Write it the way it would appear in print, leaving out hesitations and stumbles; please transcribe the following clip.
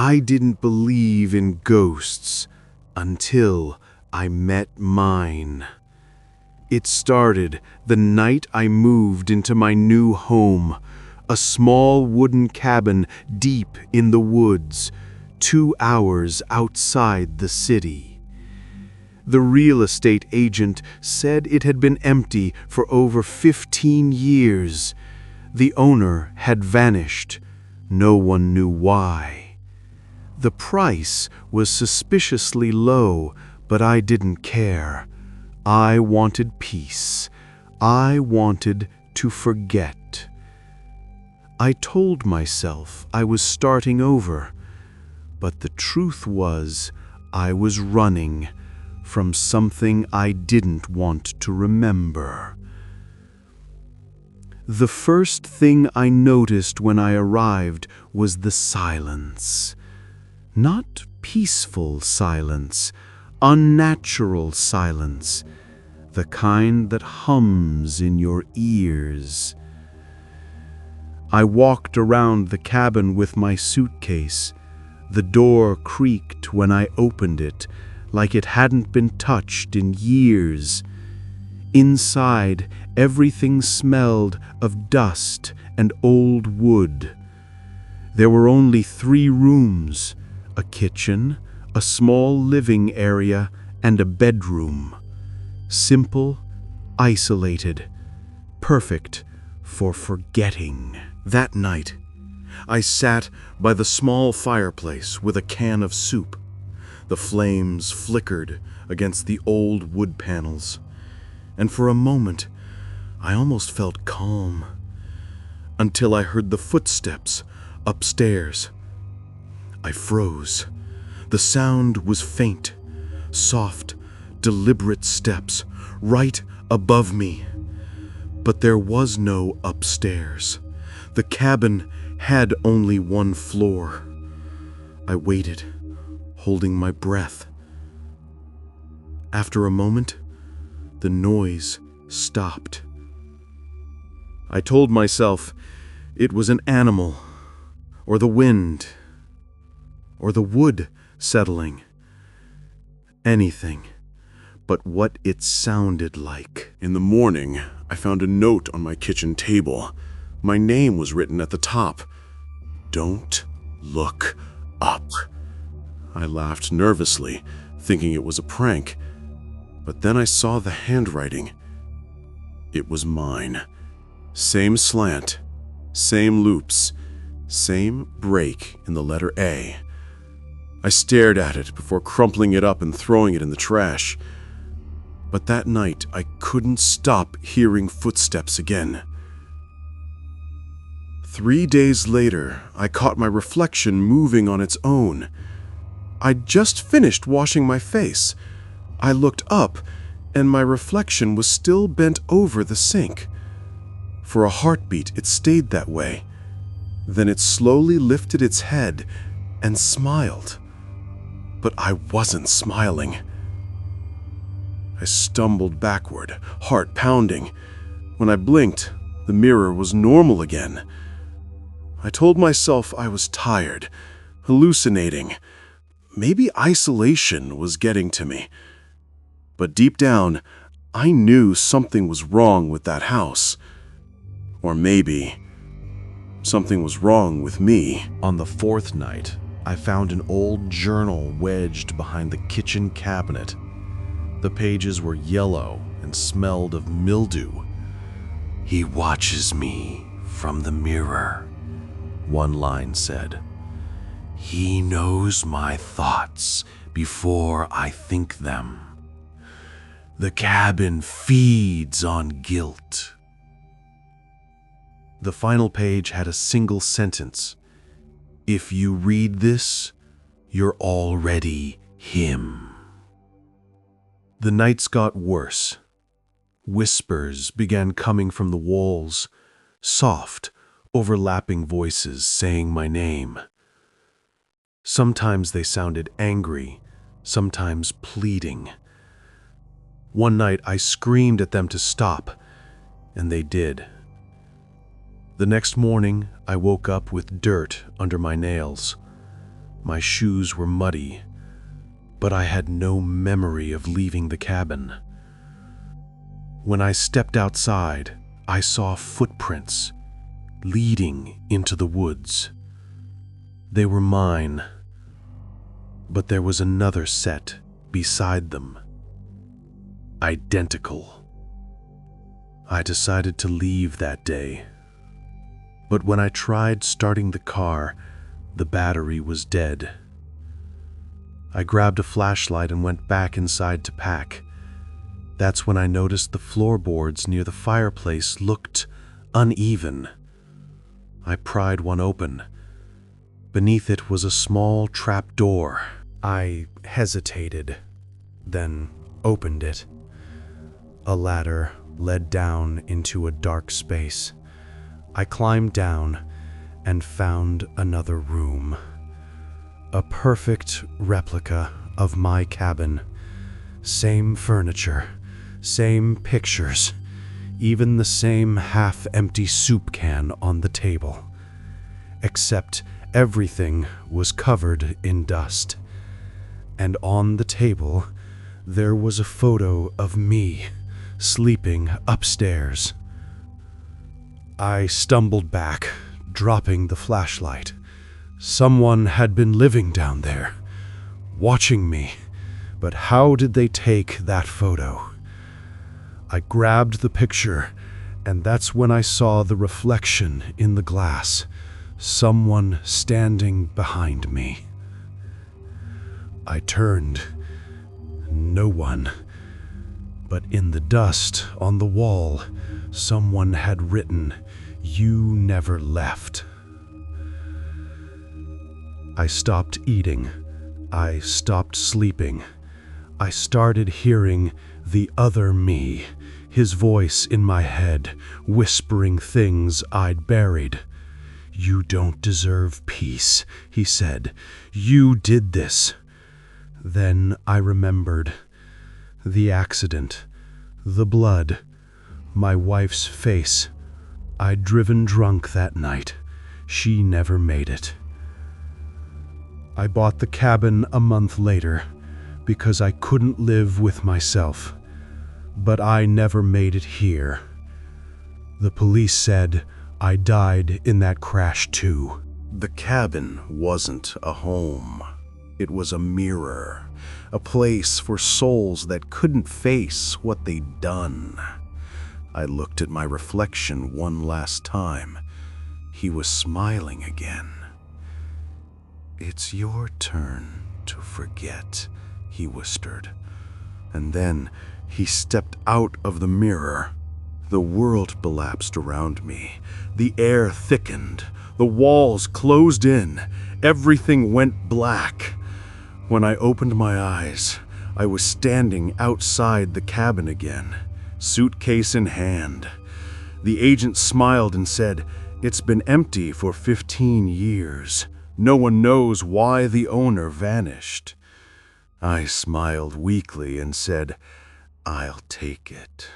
I didn't believe in ghosts until I met mine. It started the night I moved into my new home, a small wooden cabin deep in the woods, 2 hours outside the city. The real estate agent said it had been empty for over 15 years. The owner had vanished. No one knew why. The price was suspiciously low, but I didn't care. I wanted peace. I wanted to forget. I told myself I was starting over, but the truth was I was running from something I didn't want to remember. The first thing I noticed when I arrived was the silence. Not peaceful silence, unnatural silence, the kind that hums in your ears. I walked around the cabin with my suitcase. The door creaked when I opened it, like it hadn't been touched in years. Inside, everything smelled of dust and old wood. There were only 3 rooms, a kitchen, a small living area, and a bedroom. Simple, isolated, perfect for forgetting. That night, I sat by the small fireplace with a can of soup. The flames flickered against the old wood panels, and for a moment, I almost felt calm, until I heard the footsteps upstairs. I froze. The sound was faint, soft, deliberate steps right above me. But there was no upstairs. The cabin had only 1 floor. I waited, holding my breath. After a moment, the noise stopped. I told myself it was an animal, or the wind, or the wood settling. Anything but what it sounded like. In the morning, I found a note on my kitchen table. My name was written at the top. "Don't look up." I laughed nervously, thinking it was a prank. But then I saw the handwriting. It was mine. Same slant, same loops, same break in the letter A. I stared at it before crumpling it up and throwing it in the trash. But that night, I couldn't stop hearing footsteps again. 3 days later, I caught my reflection moving on its own. I'd just finished washing my face. I looked up, and my reflection was still bent over the sink. For a heartbeat, it stayed that way. Then it slowly lifted its head and smiled. But I wasn't smiling. I stumbled backward, heart pounding. When I blinked, the mirror was normal again. I told myself I was tired, hallucinating. Maybe isolation was getting to me. But deep down, I knew something was wrong with that house. Or maybe something was wrong with me. On the 4th night, I found an old journal wedged behind the kitchen cabinet. The pages were yellow and smelled of mildew. "He watches me from the mirror," one line said. "He knows my thoughts before I think them. The cabin feeds on guilt." The final page had a single sentence. "If you read this, you're already him." The nights got worse. Whispers began coming from the walls, soft, overlapping voices saying my name. Sometimes they sounded angry, sometimes pleading. One night I screamed at them to stop, and they did. The next morning I woke up with dirt under my nails. My shoes were muddy, but I had no memory of leaving the cabin. When I stepped outside, I saw footprints leading into the woods. They were mine, but there was another set beside them. Identical. I decided to leave that day, but when I tried starting the car, the battery was dead. I grabbed a flashlight and went back inside to pack. That's when I noticed the floorboards near the fireplace looked uneven. I pried one open. Beneath it was a small trap door. I hesitated, then opened it. A ladder led down into a dark space. I climbed down and found another room. A perfect replica of my cabin. Same furniture, same pictures, even the same half-empty soup can on the table. Except everything was covered in dust. And on the table, there was a photo of me sleeping upstairs. I stumbled back, dropping the flashlight. Someone had been living down there, watching me. But how did they take that photo? I grabbed the picture, and that's when I saw the reflection in the glass. Someone standing behind me. I turned. No one. But in the dust on the wall, someone had written, "You never left." I stopped eating. I stopped sleeping. I started hearing the other me, his voice in my head, whispering things I'd buried. "You don't deserve peace," he said. "You did this." Then I remembered. The accident, the blood, my wife's face. I'd driven drunk that night. She never made it. I bought the cabin a month later because I couldn't live with myself. But I never made it here. The police said I died in that crash too. The cabin wasn't a home. It was a mirror, a place for souls that couldn't face what they'd done. I looked at my reflection one last time. He was smiling again. "It's your turn to forget," he whispered. And then he stepped out of the mirror. The world collapsed around me. The air thickened. The walls closed in. Everything went black. When I opened my eyes, I was standing outside the cabin again, suitcase in hand. The agent smiled and said, "It's been empty for 15 years. No one knows why the owner vanished." I smiled weakly and said, "I'll take it."